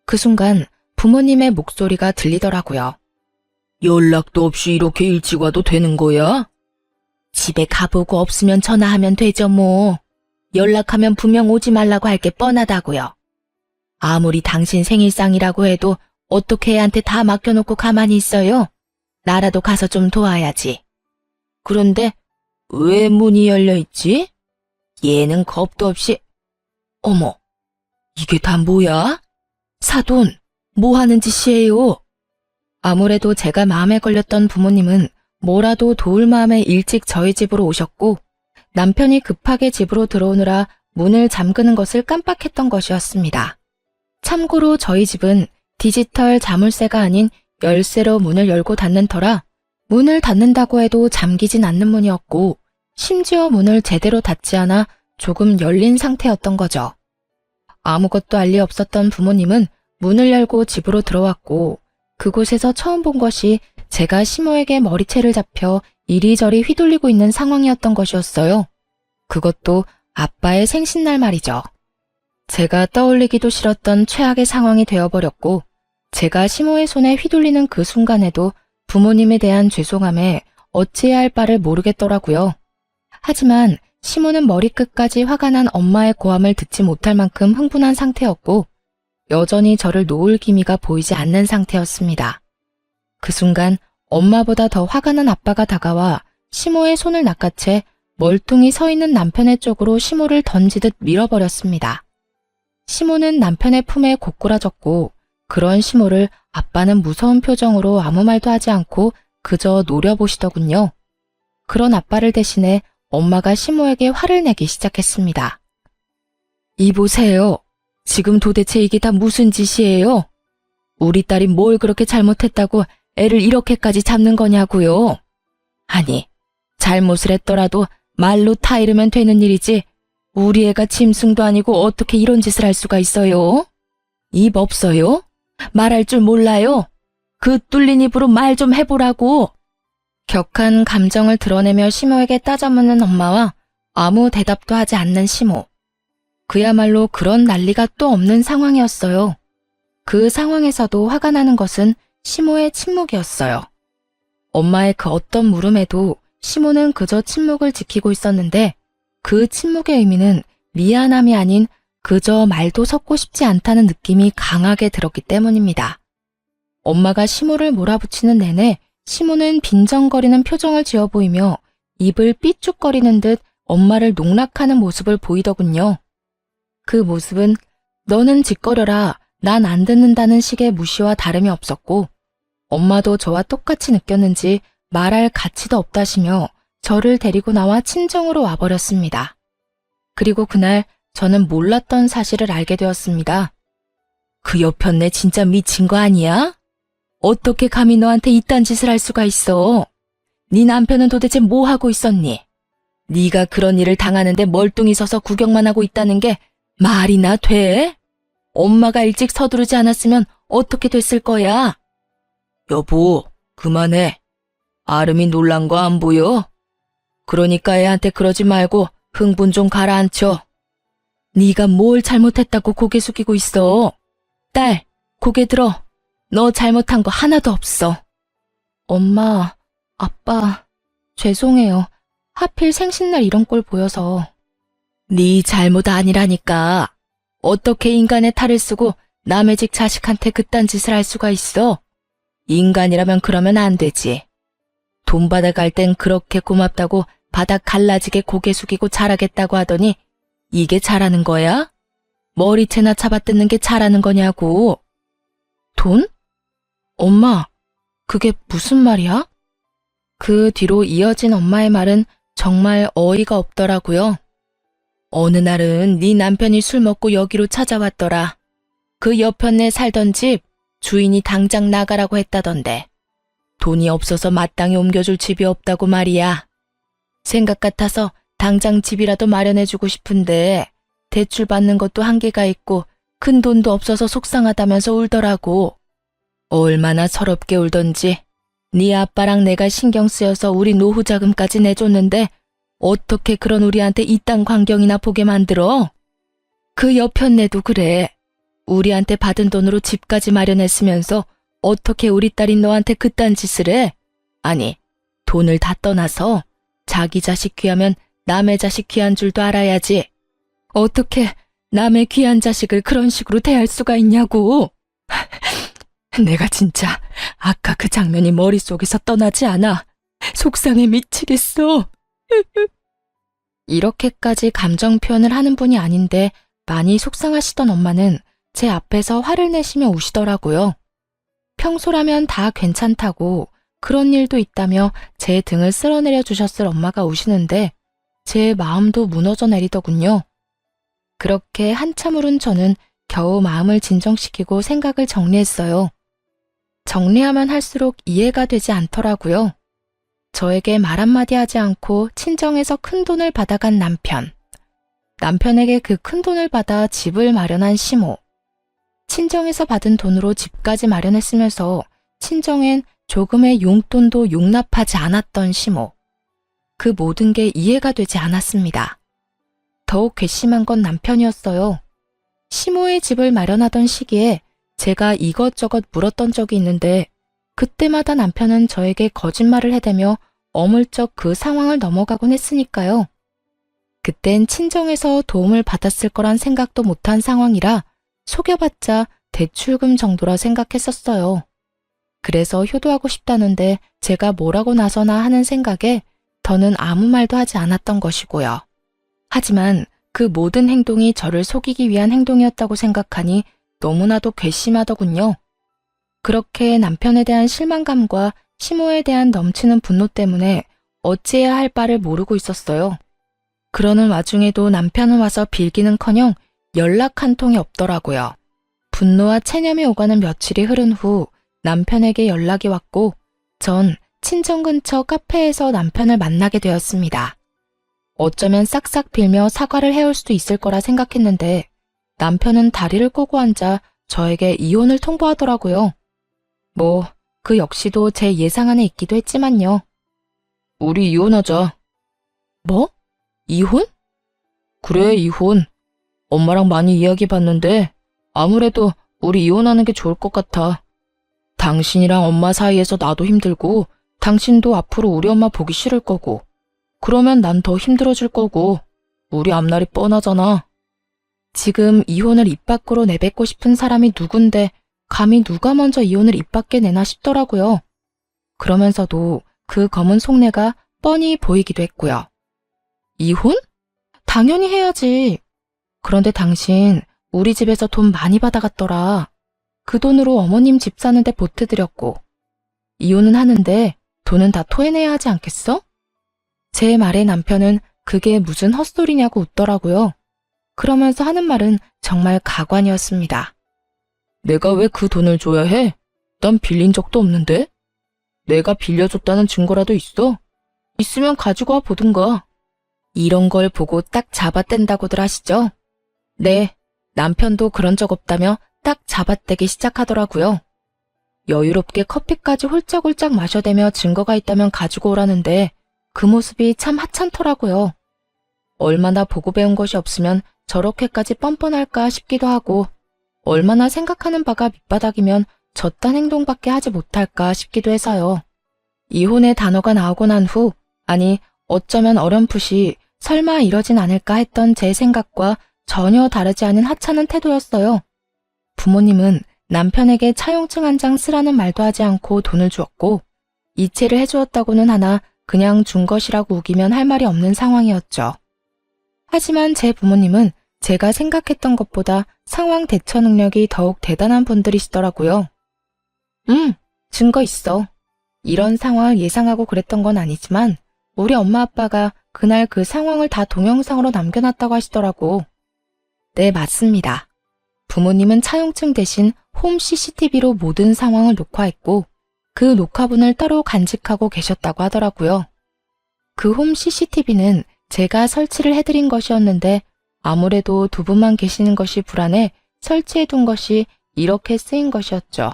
그 순간 부모님의 목소리가 들리더라고요. 연락도 없이 이렇게 일찍 와도 되는 거야? 집에 가보고 없으면 전화하면 되죠 뭐. 연락하면 분명 오지 말라고 할 게 뻔하다고요. 아무리 당신 생일상이라고 해도 어떻게 애한테 다 맡겨놓고 가만히 있어요? 나라도 가서 좀 도와야지. 그런데 왜 문이 열려 있지? 얘는 겁도 없이. 어머, 이게 다 뭐야? 사돈, 뭐 하는 짓이에요? 아무래도 제가 마음에 걸렸던 부모님은 뭐라도 도울 마음에 일찍 저희 집으로 오셨고 남편이 급하게 집으로 들어오느라 문을 잠그는 것을 깜빡했던 것이었습니다. 참고로 저희 집은 디지털 자물쇠가 아닌 열쇠로 문을 열고 닫는 터라 문을 닫는다고 해도 잠기진 않는 문이었고 심지어 문을 제대로 닫지 않아 조금 열린 상태였던 거죠. 아무것도 알 리 없었던 부모님은 문을 열고 집으로 들어왔고 그곳에서 처음 본 것이 제가 시모에게 머리채를 잡혀 이리저리 휘둘리고 있는 상황이었던 것이었어요. 그것도 아빠의 생신날 말이죠. 제가 떠올리기도 싫었던 최악의 상황이 되어버렸고 제가 시모의 손에 휘둘리는 그 순간에도 부모님에 대한 죄송함에 어찌해야 할 바를 모르겠더라고요. 하지만 시모는 머리끝까지 화가 난 엄마의 고함을 듣지 못할 만큼 흥분한 상태였고 여전히 저를 놓을 기미가 보이지 않는 상태였습니다. 그 순간 엄마보다 더 화가 난 아빠가 다가와 시모의 손을 낚아채 멀뚱히 서 있는 남편의 쪽으로 시모를 던지듯 밀어버렸습니다. 시모는 남편의 품에 고꾸라졌고 그런 시모를 아빠는 무서운 표정으로 아무 말도 하지 않고 그저 노려보시더군요. 그런 아빠를 대신해 엄마가 시모에게 화를 내기 시작했습니다. 이보세요. 지금 도대체 이게 다 무슨 짓이에요? 우리 딸이 뭘 그렇게 잘못했다고 애를 이렇게까지 잡는 거냐고요? 아니, 잘못을 했더라도 말로 타이르면 되는 일이지 우리 애가 짐승도 아니고 어떻게 이런 짓을 할 수가 있어요? 입 없어요? 말할 줄 몰라요? 그 뚫린 입으로 말 좀 해보라고. 격한 감정을 드러내며 시모에게 따져묻는 엄마와 아무 대답도 하지 않는 시모. 그야말로 그런 난리가 또 없는 상황이었어요. 그 상황에서도 화가 나는 것은 시모의 침묵이었어요. 엄마의 그 어떤 물음에도 시모는 그저 침묵을 지키고 있었는데 그 침묵의 의미는 미안함이 아닌 그저 말도 섞고 싶지 않다는 느낌이 강하게 들었기 때문입니다. 엄마가 시모를 몰아붙이는 내내 시모는 빈정거리는 표정을 지어 보이며 입을 삐죽거리는 듯 엄마를 농락하는 모습을 보이더군요. 그 모습은 너는 짓거려라, 난 안 듣는다는 식의 무시와 다름이 없었고 엄마도 저와 똑같이 느꼈는지 말할 가치도 없다시며 저를 데리고 나와 친정으로 와버렸습니다. 그리고 그날 저는 몰랐던 사실을 알게 되었습니다. 그 여편네 진짜 미친 거 아니야? 어떻게 감히 너한테 이딴 짓을 할 수가 있어? 네 남편은 도대체 뭐 하고 있었니? 네가 그런 일을 당하는데 멀뚱히 서서 구경만 하고 있다는 게 말이나 돼? 엄마가 일찍 서두르지 않았으면 어떻게 됐을 거야? 여보, 그만해. 아름이 놀란 거 안 보여? 그러니까 애한테 그러지 말고 흥분 좀 가라앉혀. 네가 뭘 잘못했다고 고개 숙이고 있어? 딸, 고개 들어. 너 잘못한 거 하나도 없어. 엄마, 아빠, 죄송해요. 하필 생신날 이런 꼴 보여서. 네 잘못 아니라니까. 어떻게 인간의 탈을 쓰고 남의 집 자식한테 그딴 짓을 할 수가 있어? 인간이라면 그러면 안 되지. 돈 받아갈 땐 그렇게 고맙다고 바닥 갈라지게 고개 숙이고 잘하겠다고 하더니 이게 잘하는 거야? 머리채나 잡아뜯는 게 잘하는 거냐고. 돈? 엄마, 그게 무슨 말이야? 그 뒤로 이어진 엄마의 말은 정말 어이가 없더라고요. 어느 날은 네 남편이 술 먹고 여기로 찾아왔더라. 그 여편네 살던 집 주인이 당장 나가라고 했다던데. 돈이 없어서 마땅히 옮겨줄 집이 없다고 말이야. 생각 같아서 당장 집이라도 마련해주고 싶은데 대출 받는 것도 한계가 있고 큰 돈도 없어서 속상하다면서 울더라고. 얼마나 서럽게 울던지. 네 아빠랑 내가 신경 쓰여서 우리 노후 자금까지 내줬는데 어떻게 그런 우리한테 이딴 광경이나 보게 만들어? 그 여편네도 그래. 우리한테 받은 돈으로 집까지 마련했으면서 어떻게 우리 딸이 너한테 그딴 짓을 해? 아니, 돈을 다 떠나서 자기 자식 귀하면 남의 자식 귀한 줄도 알아야지. 어떻게 남의 귀한 자식을 그런 식으로 대할 수가 있냐고. 내가 진짜 아까 그 장면이 머릿속에서 떠나지 않아. 속상해 미치겠어. 이렇게까지 감정 표현을 하는 분이 아닌데 많이 속상하시던 엄마는 제 앞에서 화를 내시며 우시더라고요. 평소라면 다 괜찮다고 그런 일도 있다며 제 등을 쓸어내려 주셨을 엄마가 우시는데 제 마음도 무너져 내리더군요. 그렇게 한참 울은 저는 겨우 마음을 진정시키고 생각을 정리했어요. 정리하면 할수록 이해가 되지 않더라고요. 저에게 말 한마디 하지 않고 친정에서 큰돈을 받아간 남편. 남편에게 그 큰돈을 받아 집을 마련한 시모. 친정에서 받은 돈으로 집까지 마련했으면서 친정엔 조금의 용돈도 용납하지 않았던 시모. 그 모든 게 이해가 되지 않았습니다. 더욱 괘씸한 건 남편이었어요. 시모의 집을 마련하던 시기에 제가 이것저것 물었던 적이 있는데 그때마다 남편은 저에게 거짓말을 해대며 어물쩍 그 상황을 넘어가곤 했으니까요. 그땐 친정에서 도움을 받았을 거란 생각도 못한 상황이라 속여봤자 대출금 정도라 생각했었어요. 그래서 효도하고 싶다는데 제가 뭐라고 나서나 하는 생각에 더는 아무 말도 하지 않았던 것이고요. 하지만 그 모든 행동이 저를 속이기 위한 행동이었다고 생각하니 너무나도 괘씸하더군요. 그렇게 남편에 대한 실망감과 시모에 대한 넘치는 분노 때문에 어찌해야 할 바를 모르고 있었어요. 그러는 와중에도 남편은 와서 빌기는커녕 연락 한 통이 없더라고요. 분노와 체념이 오가는 며칠이 흐른 후 남편에게 연락이 왔고 전 친정 근처 카페에서 남편을 만나게 되었습니다. 어쩌면 싹싹 빌며 사과를 해올 수도 있을 거라 생각했는데 남편은 다리를 꼬고 앉아 저에게 이혼을 통보하더라고요. 그 역시도 제 예상 안에 있기도 했지만요. 우리 이혼하자. 뭐? 이혼? 그래, 이혼. 엄마랑 많이 이야기해봤는데 아무래도 우리 이혼하는 게 좋을 것 같아. 당신이랑 엄마 사이에서 나도 힘들고 당신도 앞으로 우리 엄마 보기 싫을 거고 그러면 난 더 힘들어질 거고 우리 앞날이 뻔하잖아. 지금 이혼을 입 밖으로 내뱉고 싶은 사람이 누군데 감히 누가 먼저 이혼을 입 밖에 내나 싶더라고요. 그러면서도 그 검은 속내가 뻔히 보이기도 했고요. 이혼? 당연히 해야지. 그런데 당신 우리 집에서 돈 많이 받아갔더라. 그 돈으로 어머님 집 사는데 보태드렸고 이혼은 하는데 돈은 다 토해내야 하지 않겠어? 제 말에 남편은 그게 무슨 헛소리냐고 웃더라고요. 그러면서 하는 말은 정말 가관이었습니다. 내가 왜 그 돈을 줘야 해? 난 빌린 적도 없는데? 내가 빌려줬다는 증거라도 있어? 있으면 가지고 와 보든가. 이런 걸 보고 딱 잡아댄다고들 하시죠? 네, 남편도 그런 적 없다며 딱 잡아떼기 시작하더라고요. 여유롭게 커피까지 홀짝홀짝 마셔대며 증거가 있다면 가지고 오라는데 그 모습이 참 하찮더라고요. 얼마나 보고 배운 것이 없으면 저렇게까지 뻔뻔할까 싶기도 하고 얼마나 생각하는 바가 밑바닥이면 저딴 행동밖에 하지 못할까 싶기도 해서요. 이혼의 단어가 나오고 난 후, 아니 어쩌면 어렴풋이 설마 이러진 않을까 했던 제 생각과 전혀 다르지 않은 하찮은 태도였어요. 부모님은 남편에게 차용증 한 장 쓰라는 말도 하지 않고 돈을 주었고 이체를 해주었다고는 하나 그냥 준 것이라고 우기면 할 말이 없는 상황이었죠. 하지만 제 부모님은 제가 생각했던 것보다 상황 대처 능력이 더욱 대단한 분들이시더라고요. 증거 있어. 이런 상황을 예상하고 그랬던 건 아니지만 우리 엄마 아빠가 그날 그 상황을 다 동영상으로 남겨놨다고 하시더라고. 네, 맞습니다. 부모님은 차용증 대신 홈 CCTV로 모든 상황을 녹화했고 그 녹화분을 따로 간직하고 계셨다고 하더라고요. 그 홈 CCTV는 제가 설치를 해드린 것이었는데 아무래도 두 분만 계시는 것이 불안해 설치해둔 것이 이렇게 쓰인 것이었죠.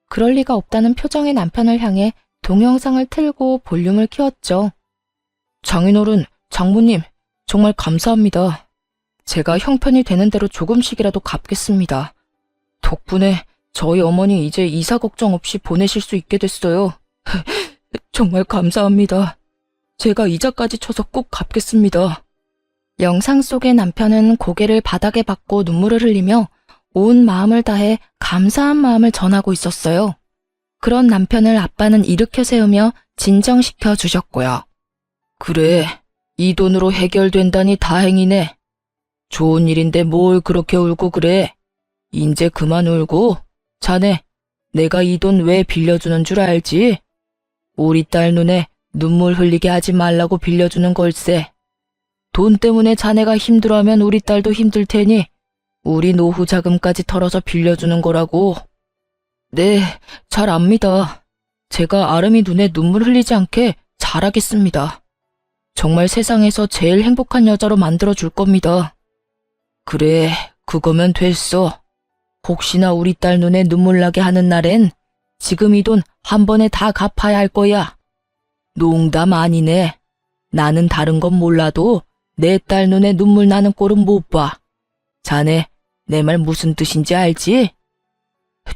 그럴 리가 없다는 표정의 남편을 향해 동영상을 틀고 볼륨을 키웠죠. 장인어른, 장모님, 정말 감사합니다. 제가 형편이 되는 대로 조금씩이라도 갚겠습니다. 덕분에 저희 어머니 이제 이사 걱정 없이 보내실 수 있게 됐어요. 정말 감사합니다. 제가 이자까지 쳐서 꼭 갚겠습니다. 영상 속의 남편은 고개를 바닥에 박고 눈물을 흘리며 온 마음을 다해 감사한 마음을 전하고 있었어요. 그런 남편을 아빠는 일으켜 세우며 진정시켜 주셨고요. 그래, 이 돈으로 해결된다니 다행이네. 좋은 일인데 뭘 그렇게 울고 그래. 인제 그만 울고. 자네, 내가 이 돈 왜 빌려주는 줄 알지? 우리 딸 눈에 눈물 흘리게 하지 말라고 빌려주는 걸세. 돈 때문에 자네가 힘들어하면 우리 딸도 힘들 테니 우리 노후 자금까지 털어서 빌려주는 거라고. 네, 잘 압니다. 제가 아름이 눈에 눈물 흘리지 않게 잘하겠습니다. 정말 세상에서 제일 행복한 여자로 만들어줄 겁니다. 그래, 그거면 됐어. 혹시나 우리 딸 눈에 눈물 나게 하는 날엔 지금 이 돈 한 번에 다 갚아야 할 거야. 농담 아니네. 나는 다른 건 몰라도 내 딸 눈에 눈물 나는 꼴은 못 봐. 자네, 내 말 무슨 뜻인지 알지?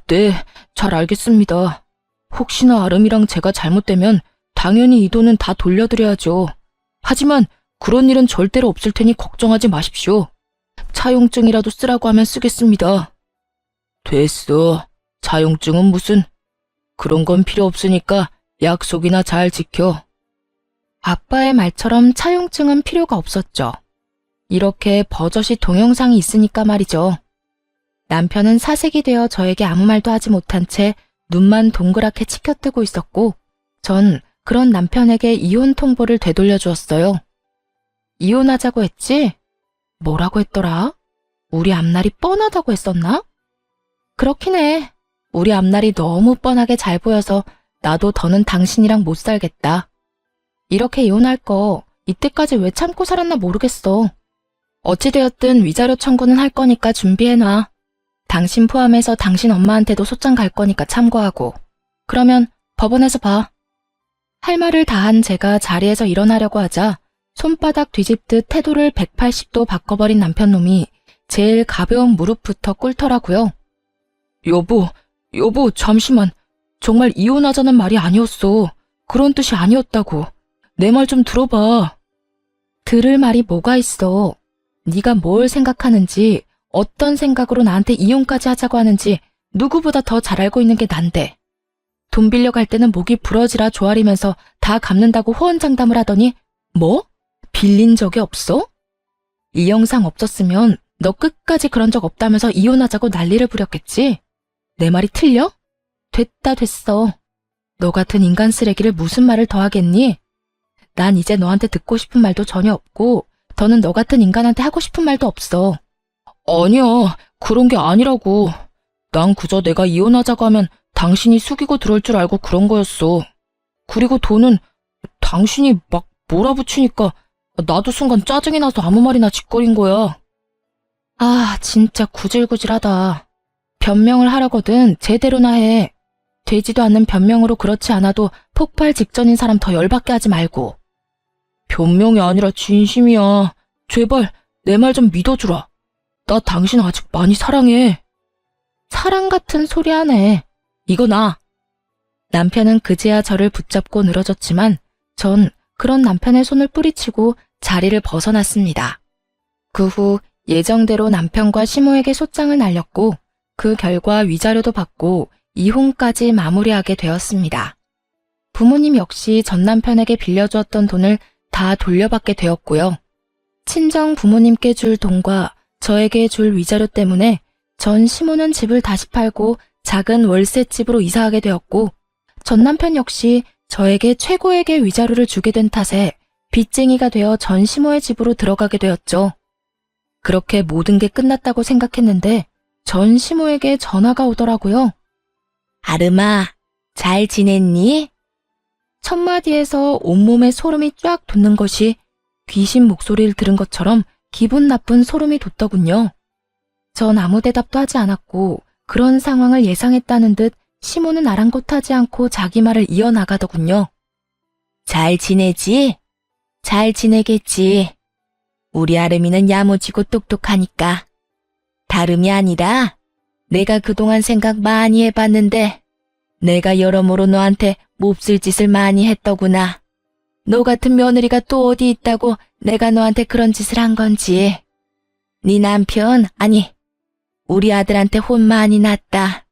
네, 잘 알겠습니다. 혹시나 아름이랑 제가 잘못되면 당연히 이 돈은 다 돌려드려야죠. 하지만 그런 일은 절대로 없을 테니 걱정하지 마십시오. 차용증이라도 쓰라고 하면 쓰겠습니다. 됐어. 차용증은 무슨. 그런 건 필요 없으니까 약속이나 잘 지켜. 아빠의 말처럼 차용증은 필요가 없었죠. 이렇게 버젓이 동영상이 있으니까 말이죠. 남편은 사색이 되어 저에게 아무 말도 하지 못한 채 눈만 동그랗게 치켜뜨고 있었고, 전 그런 남편에게 이혼 통보를 되돌려 주었어요. 이혼하자고 했지? 뭐라고 했더라? 우리 앞날이 뻔하다고 했었나? 그렇긴 해. 우리 앞날이 너무 뻔하게 잘 보여서 나도 더는 당신이랑 못 살겠다. 이렇게 이혼할 거 이때까지 왜 참고 살았나 모르겠어. 어찌되었든 위자료 청구는 할 거니까 준비해놔. 당신 포함해서 당신 엄마한테도 소장 갈 거니까 참고하고. 그러면 법원에서 봐. 할 말을 다한 제가 자리에서 일어나려고 하자 손바닥 뒤집듯 태도를 180도 바꿔버린 남편놈이 제일 가벼운 무릎부터 꿇더라고요. 여보, 잠시만. 정말 이혼하자는 말이 아니었어. 그런 뜻이 아니었다고. 내 말 좀 들어봐. 들을 말이 뭐가 있어. 네가 뭘 생각하는지, 어떤 생각으로 나한테 이혼까지 하자고 하는지 누구보다 더 잘 알고 있는 게 난데. 돈 빌려갈 때는 목이 부러지라 조아리면서 다 갚는다고 호언장담을 하더니 뭐? 빌린 적이 없어? 이 영상 없었으면 너 끝까지 그런 적 없다면서 이혼하자고 난리를 부렸겠지? 내 말이 틀려? 됐어. 너 같은 인간 쓰레기를 무슨 말을 더 하겠니? 난 이제 너한테 듣고 싶은 말도 전혀 없고 더는 너 같은 인간한테 하고 싶은 말도 없어. 아니야, 그런 게 아니라고. 난 그저 내가 이혼하자고 하면 당신이 숙이고 들어올 줄 알고 그런 거였어. 그리고 돈은 당신이 막 몰아붙이니까 나도 순간 짜증이 나서 아무 말이나 짓거린 거야. 아, 진짜 구질구질하다. 변명을 하려거든 제대로나 해. 되지도 않는 변명으로 그렇지 않아도 폭발 직전인 사람 더 열받게 하지 말고. 변명이 아니라 진심이야. 제발 내 말 좀 믿어주라. 나 당신 아직 많이 사랑해. 사랑 같은 소리 하네. 이거 나. 남편은 그제야 저를 붙잡고 늘어졌지만 전 그런 남편의 손을 뿌리치고 자리를 벗어났습니다. 그 후 예정대로 남편과 시모에게 소장을 날렸고 그 결과 위자료도 받고 이혼까지 마무리하게 되었습니다. 부모님 역시 전 남편에게 빌려주었던 돈을 다 돌려받게 되었고요. 친정 부모님께 줄 돈과 저에게 줄 위자료 때문에 전 시모는 집을 다시 팔고 작은 월세집으로 이사하게 되었고 전 남편 역시 저에게 최고액의 위자료를 주게 된 탓에 빚쟁이가 되어 전 시모의 집으로 들어가게 되었죠. 그렇게 모든 게 끝났다고 생각했는데 전 시모에게 전화가 오더라고요. 아름아, 잘 지냈니? 첫 마디에서 온몸에 소름이 쫙 돋는 것이 귀신 목소리를 들은 것처럼 기분 나쁜 소름이 돋더군요. 전 아무 대답도 하지 않았고 그런 상황을 예상했다는 듯 시모는 아랑곳하지 않고 자기 말을 이어나가더군요. 잘 지내지? 잘 지내겠지. 우리 아름이는 야무지고 똑똑하니까. 다름이 아니라 내가 그동안 생각 많이 해봤는데 내가 여러모로 너한테 몹쓸 짓을 많이 했더구나. 너 같은 며느리가 또 어디 있다고 내가 너한테 그런 짓을 한 건지. 네 남편, 아니, 우리 아들한테 혼 많이 났다.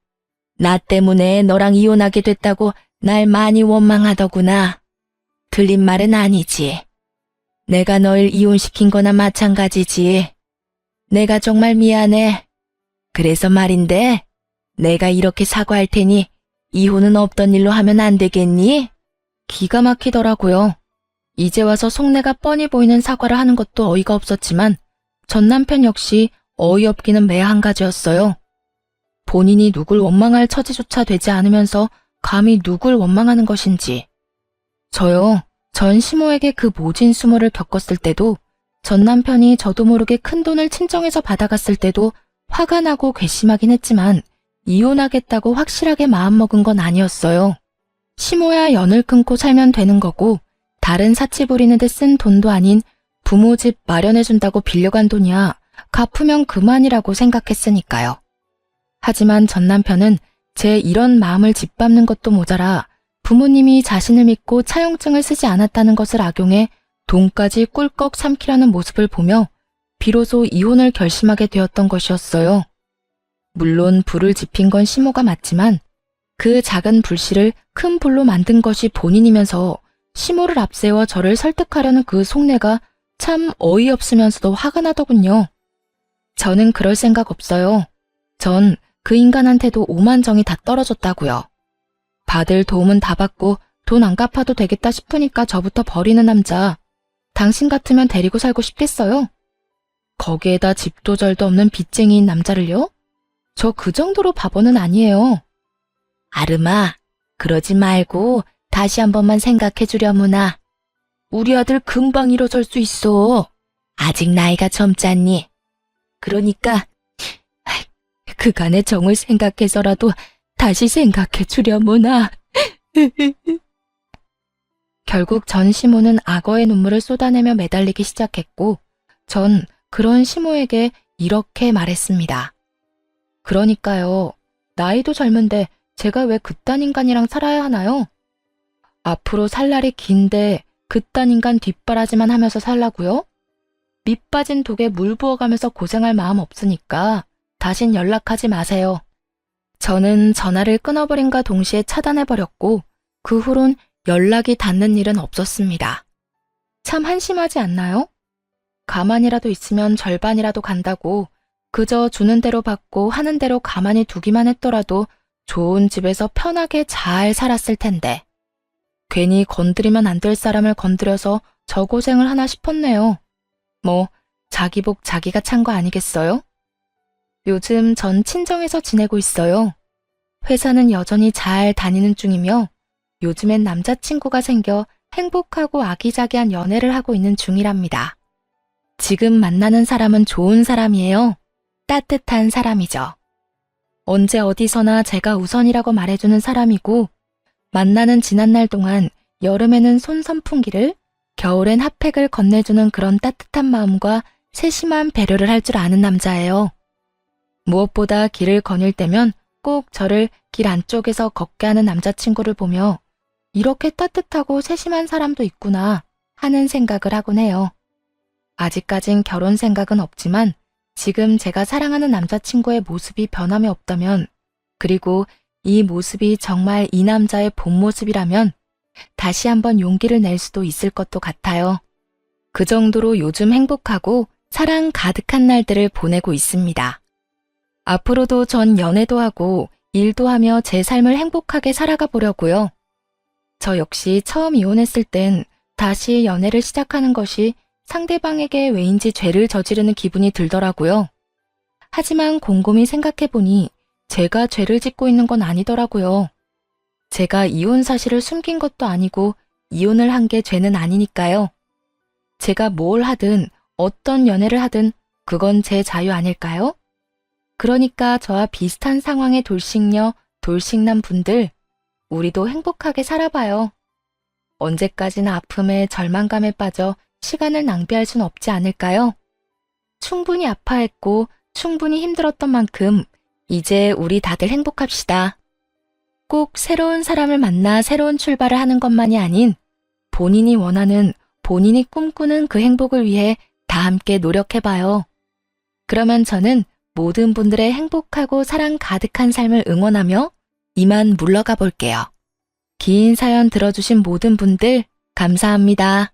나 때문에 너랑 이혼하게 됐다고 날 많이 원망하더구나. 틀린 말은 아니지. 내가 널 이혼시킨 거나 마찬가지지. 내가 정말 미안해. 그래서 말인데, 내가 이렇게 사과할 테니 이혼은 없던 일로 하면 안 되겠니? 기가 막히더라고요. 이제 와서 속내가 뻔히 보이는 사과를 하는 것도 어이가 없었지만 전 남편 역시 어이없기는 매 한 가지였어요. 본인이 누굴 원망할 처지조차 되지 않으면서 감히 누굴 원망하는 것인지. 저요, 전 시모에게 그 모진 수모를 겪었을 때도, 전 남편이 저도 모르게 큰 돈을 친정에서 받아갔을 때도 화가 나고 괘씸하긴 했지만 이혼하겠다고 확실하게 마음먹은 건 아니었어요. 시모야 연을 끊고 살면 되는 거고 다른 사치 부리는 데 쓴 돈도 아닌 부모 집 마련해준다고 빌려간 돈이야 갚으면 그만이라고 생각했으니까요. 하지만 전 남편은 제 이런 마음을 짓밟는 것도 모자라 부모님이 자신을 믿고 차용증을 쓰지 않았다는 것을 악용해 돈까지 꿀꺽 삼키려는 모습을 보며 비로소 이혼을 결심하게 되었던 것이었어요. 물론 불을 지핀 건 시모가 맞지만 그 작은 불씨를 큰 불로 만든 것이 본인이면서 시모를 앞세워 저를 설득하려는 그 속내가 참 어이없으면서도 화가 나더군요. 저는 그럴 생각 없어요. 전 그 인간한테도 오만정이 다 떨어졌다고요. 받을 도움은 다 받고 돈 안 갚아도 되겠다 싶으니까 저부터 버리는 남자. 당신 같으면 데리고 살고 싶겠어요? 거기에다 집도 절도 없는 빚쟁이인 남자를요? 저 그 정도로 바보는 아니에요. 아름아, 그러지 말고 다시 한 번만 생각해 주려무나. 우리 아들 금방 일어설 수 있어. 아직 나이가 젊잖니. 그러니까 그간의 정을 생각해서라도 다시 생각해 주려무나. 결국 전 시모는 악어의 눈물을 쏟아내며 매달리기 시작했고 전 그런 시모에게 이렇게 말했습니다. 그러니까요. 나이도 젊은데 제가 왜 그딴 인간이랑 살아야 하나요? 앞으로 살 날이 긴데 그딴 인간 뒷바라지만 하면서 살라고요? 밑 빠진 독에 물 부어가면서 고생할 마음 없으니까 다신 연락하지 마세요. 저는 전화를 끊어버린과 동시에 차단해버렸고 그 후론 연락이 닿는 일은 없었습니다. 참 한심하지 않나요? 가만히라도 있으면 절반이라도 간다고 그저 주는 대로 받고 하는 대로 가만히 두기만 했더라도 좋은 집에서 편하게 잘 살았을 텐데 괜히 건드리면 안 될 사람을 건드려서 저 고생을 하나 싶었네요. 뭐 자기 복 자기가 찬 거 아니겠어요? 요즘 전 친정에서 지내고 있어요. 회사는 여전히 잘 다니는 중이며 요즘엔 남자친구가 생겨 행복하고 아기자기한 연애를 하고 있는 중이랍니다. 지금 만나는 사람은 좋은 사람이에요. 따뜻한 사람이죠. 언제 어디서나 제가 우선이라고 말해주는 사람이고 만나는 지난날 동안 여름에는 손 선풍기를 겨울엔 핫팩을 건네주는 그런 따뜻한 마음과 세심한 배려를 할 줄 아는 남자예요. 무엇보다 길을 거닐 때면 꼭 저를 길 안쪽에서 걷게 하는 남자친구를 보며 이렇게 따뜻하고 세심한 사람도 있구나 하는 생각을 하곤 해요. 아직까진 결혼 생각은 없지만 지금 제가 사랑하는 남자친구의 모습이 변함이 없다면 그리고 이 모습이 정말 이 남자의 본 모습이라면 다시 한번 용기를 낼 수도 있을 것도 같아요. 그 정도로 요즘 행복하고 사랑 가득한 날들을 보내고 있습니다. 앞으로도 전 연애도 하고 일도 하며 제 삶을 행복하게 살아가 보려고요. 저 역시 처음 이혼했을 땐 다시 연애를 시작하는 것이 상대방에게 왜인지 죄를 저지르는 기분이 들더라고요. 하지만 곰곰이 생각해보니 제가 죄를 짓고 있는 건 아니더라고요. 제가 이혼 사실을 숨긴 것도 아니고 이혼을 한 게 죄는 아니니까요. 제가 뭘 하든 어떤 연애를 하든 그건 제 자유 아닐까요? 그러니까 저와 비슷한 상황의 돌싱녀, 돌싱남 분들, 우리도 행복하게 살아봐요. 언제까지나 아픔에 절망감에 빠져 시간을 낭비할 순 없지 않을까요? 충분히 아파했고 충분히 힘들었던 만큼 이제 우리 다들 행복합시다. 꼭 새로운 사람을 만나 새로운 출발을 하는 것만이 아닌 본인이 원하는, 본인이 꿈꾸는 그 행복을 위해 다 함께 노력해봐요. 그러면 저는 모든 분들의 행복하고 사랑 가득한 삶을 응원하며 이만 물러가 볼게요. 긴 사연 들어주신 모든 분들 감사합니다.